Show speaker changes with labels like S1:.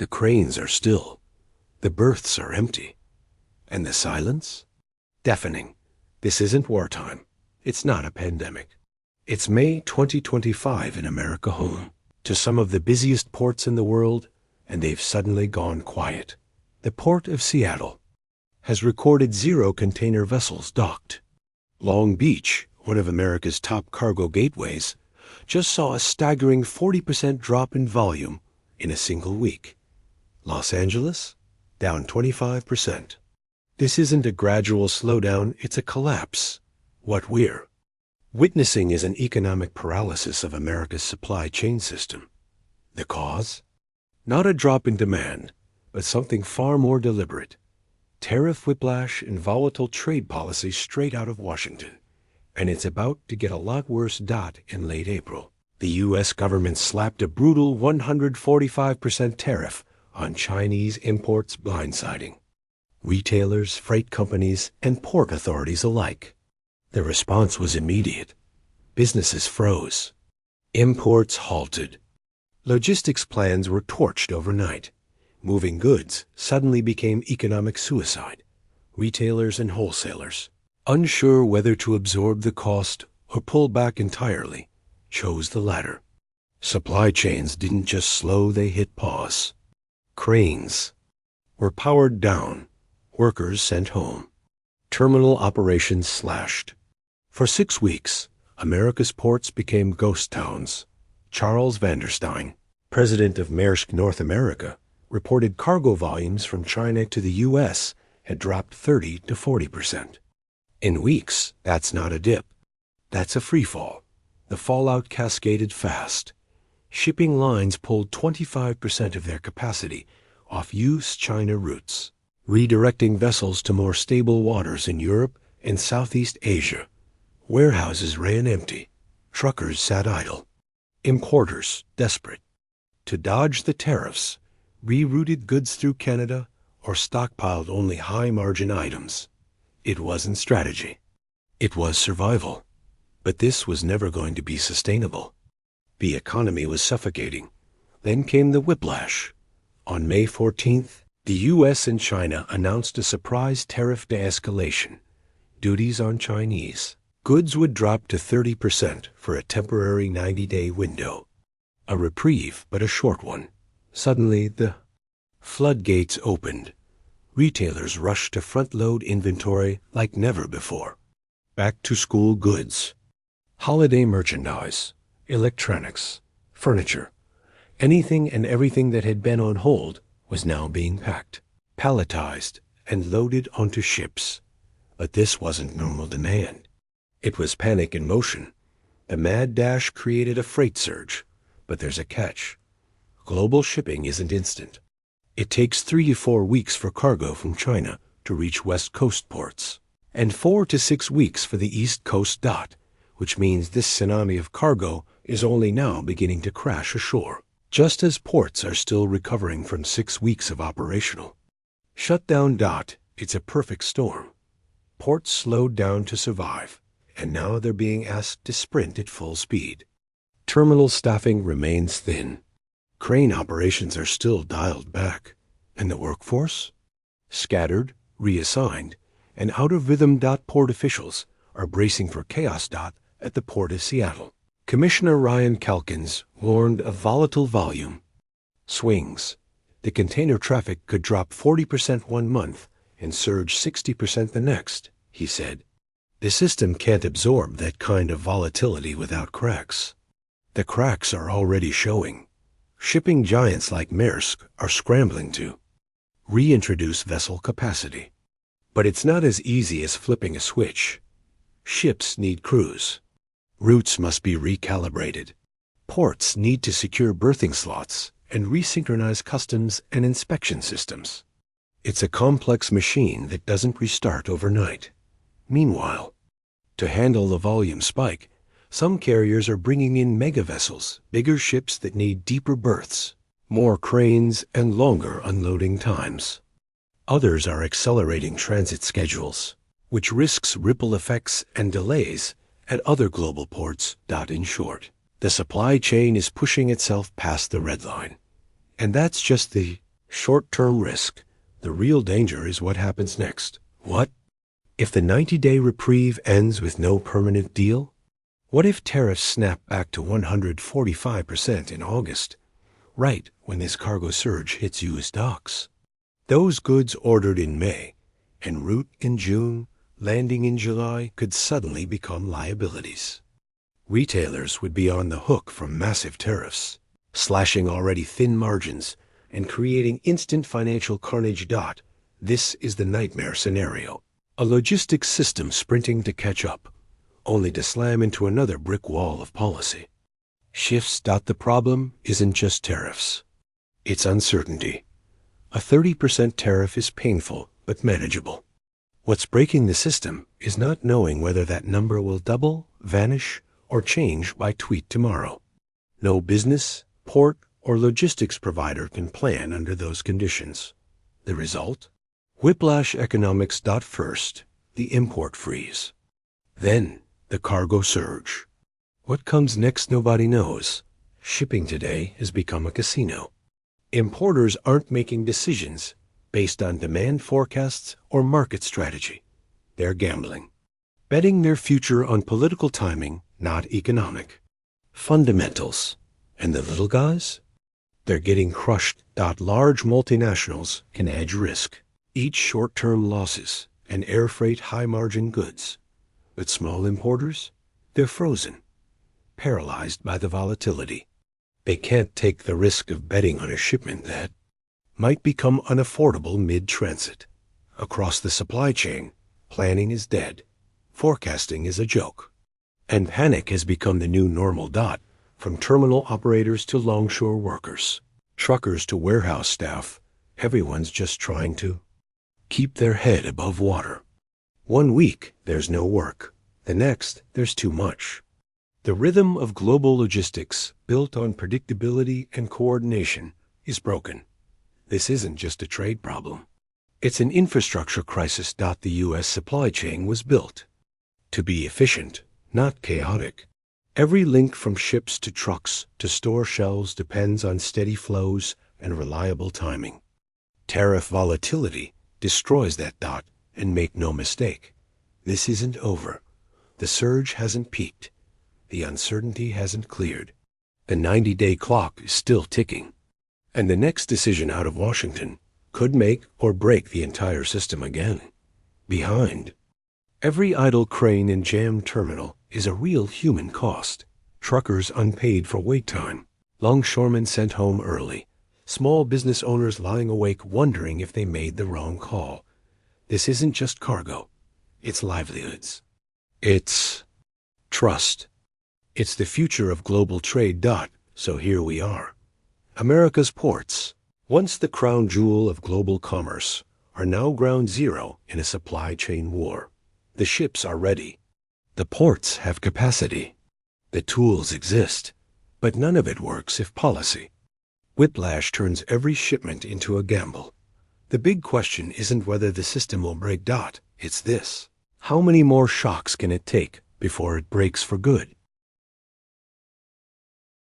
S1: The cranes are still. The berths are empty. And the silence? Deafening. This isn't wartime. It's not a pandemic. It's May 2025 in America home, to some of the busiest ports in the world, and they've suddenly gone quiet. The Port of Seattle has recorded 0 container vessels docked. Long Beach, one of America's top cargo gateways, just saw a staggering 40% drop in volume in a single week. Los Angeles, down 25%. This isn't a gradual slowdown, it's a collapse. What we're witnessing is an economic paralysis of America's supply chain system. The cause? Not a drop in demand, but something far more deliberate. Tariff whiplash and volatile trade policy straight out of Washington. And it's about to get a lot worse. In late April, the U.S. government slapped a brutal 145% tariff on Chinese imports, blindsiding retailers, freight companies, and port authorities alike. The response was immediate. Businesses froze. Imports halted. Logistics plans were torched overnight. Moving goods suddenly became economic suicide. Retailers and wholesalers, unsure whether to absorb the cost or pull back entirely, chose the latter. Supply chains didn't just slow, they hit pause. Cranes were powered down, workers sent home. Terminal operations slashed. For 6 weeks, America's ports became ghost towns. Charles Vanderstein, president of Maersk North America, reported cargo volumes from China to the U.S. had dropped 30 to 40%. In weeks, that's not a dip. That's a free fall. The fallout cascaded fast. Shipping lines pulled 25% of their capacity off U.S.-China routes, redirecting vessels to more stable waters in Europe and Southeast Asia. Warehouses ran empty. Truckers sat idle. Importers, desperate to dodge the tariffs, rerouted goods through Canada or stockpiled only high-margin items. It wasn't strategy. It was survival. But this was never going to be sustainable. The economy was suffocating. Then came the whiplash. On May 14th, the U.S. and China announced a surprise tariff de-escalation. Duties on Chinese goods would drop to 30% for a temporary 90-day window. A reprieve, but a short one. Suddenly, the floodgates opened. Retailers rushed to front-load inventory like never before. Back-to-school goods, holiday merchandise, electronics, furniture, anything and everything that had been on hold was now being packed, palletized, and loaded onto ships. But this wasn't normal demand. It was panic in motion. The mad dash created a freight surge. But there's a catch. Global shipping isn't instant. It takes 3 to 4 weeks for cargo from China to reach West Coast ports, and 4 to 6 weeks for the East Coast. Which means this tsunami of cargo is only now beginning to crash ashore, just as ports are still recovering from 6 weeks of operational shutdown. It's a perfect storm. Ports slowed down to survive, and now they're being asked to sprint at full speed. Terminal staffing remains thin. Crane operations are still dialed back, and the workforce? Scattered, reassigned, and out of rhythm. Port officials are bracing for chaos. At the Port of Seattle, Commissioner Ryan Calkins warned of volatile volume swings. The container traffic could drop 40% one month and surge 60% the next, he said. The system can't absorb that kind of volatility without cracks. The cracks are already showing. Shipping giants like Maersk are scrambling to reintroduce vessel capacity. But it's not as easy as flipping a switch. Ships need crews. Routes must be recalibrated. Ports need to secure berthing slots and resynchronize customs and inspection systems. It's a complex machine that doesn't restart overnight. Meanwhile, to handle the volume spike, some carriers are bringing in mega vessels, bigger ships that need deeper berths, more cranes, and longer unloading times. Others are accelerating transit schedules, which risks ripple effects and delays at other global ports. In short, the supply chain is pushing itself past the red line. And that's just the Short-term risk. The real danger is what happens next. What if the 90-day reprieve ends with no permanent deal? What if tariffs snap back to 145% in August, right when this cargo surge hits U.S. docks? Those goods ordered in May, en route in June, landing in July, could suddenly become liabilities. Retailers would be on the hook from massive tariffs, slashing already thin margins and creating instant financial carnage. This is the nightmare scenario. A logistics system sprinting to catch up, only to slam into another brick wall of policy. Shifts. The problem isn't just tariffs. It's uncertainty. A 30% tariff is painful but manageable. What's breaking the system is not knowing whether that number will double, vanish, or change by tweet tomorrow. No business, port, or logistics provider can plan under those conditions. The result? Whiplash economics. First, the import freeze. Then, the cargo surge. What comes next nobody knows. Shipping today has become a casino. Importers aren't making decisions based on demand forecasts or market strategy. They're gambling, betting their future on political timing, not economic fundamentals. And the little guys? They're getting crushed. Large multinationals can hedge risk, eat short-term losses, and air freight high-margin goods. But small importers? They're frozen, paralyzed by the volatility. They can't take the risk of betting on a shipment that might become unaffordable mid-transit. Across the supply chain, planning is dead. Forecasting is a joke. And panic has become the new normal. From terminal operators to longshore workers, truckers to warehouse staff, everyone's just trying to keep their head above water. 1 week, there's no work. The next, there's too much. The rhythm of global logistics, built on predictability and coordination, is broken. This isn't just a trade problem. It's an infrastructure crisis. The U.S. supply chain was built to be efficient, not chaotic. Every link from ships to trucks to store shelves depends on steady flows and reliable timing. Tariff volatility destroys that. And make no mistake, this isn't over. The surge hasn't peaked. The uncertainty hasn't cleared. The 90-day clock is still ticking. And the next decision out of Washington could make or break the entire system again. Behind every idle crane and jammed terminal is a real human cost. Truckers unpaid for wait time, longshoremen sent home early, small business owners lying awake wondering if they made the wrong call. This isn't just cargo. It's livelihoods. It's trust. It's the future of global trade. So here we are. America's ports, once the crown jewel of global commerce, are now ground zero in a supply chain war. The ships are ready. The ports have capacity. The tools exist. But none of it works if policy. Whiplash turns every shipment into a gamble. The big question isn't whether the system will break. It's this: how many more shocks can it take before it breaks for good?